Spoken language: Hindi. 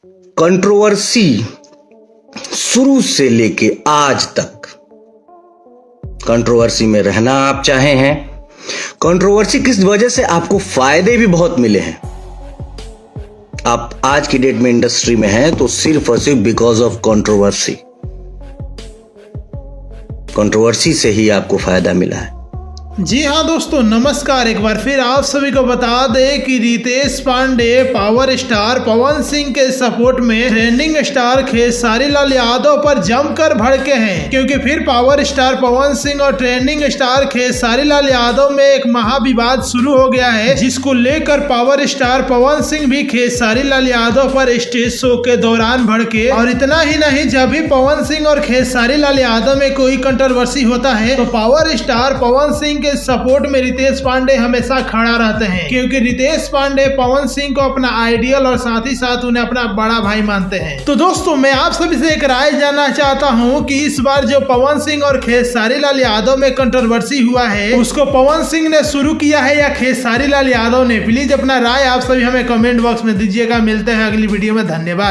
कंट्रोवर्सी शुरू से लेके आज तक कंट्रोवर्सी में रहना आप चाहे हैं। कंट्रोवर्सी किस वजह से आपको फायदे भी बहुत मिले हैं। आप आज की डेट में इंडस्ट्री में हैं तो सिर्फ और सिर्फ बिकॉज ऑफ कंट्रोवर्सी। कंट्रोवर्सी से ही आपको फायदा मिला है। जी हाँ दोस्तों, नमस्कार। एक बार फिर आप सभी को बता दें कि रितेश पांडे पावर स्टार पवन सिंह के सपोर्ट में ट्रेंडिंग स्टार खेसारी लाल यादव पर जमकर भड़के हैं, क्योंकि फिर पावर स्टार पवन सिंह और ट्रेंडिंग स्टार खेसारी लाल यादव में एक महाविवाद शुरू हो गया है, जिसको लेकर पावर स्टार पवन सिंह भी खेसारी लाल यादव पर स्टेज शो के दौरान भड़के। और इतना ही नहीं, जब भी पवन सिंह और खेसारी लाल यादव में कोई कंट्रोवर्सी होता है तो पावर स्टार पवन सिंह के सपोर्ट में रितेश पांडे हमेशा खड़ा रहते हैं, क्योंकि रितेश पांडे पवन सिंह को अपना आइडियल और साथ ही साथ उन्हें अपना बड़ा भाई मानते हैं। तो दोस्तों, मैं आप सभी से एक राय जानना चाहता हूं कि इस बार जो पवन सिंह और खेसारी लाल यादव में कंट्रोवर्सी हुआ है, उसको पवन सिंह ने शुरू किया है या खेसारी लाल यादव ने? प्लीज अपना राय आप सभी हमें कमेंट बॉक्स में दीजिएगा। मिलते हैं अगली वीडियो में। धन्यवाद।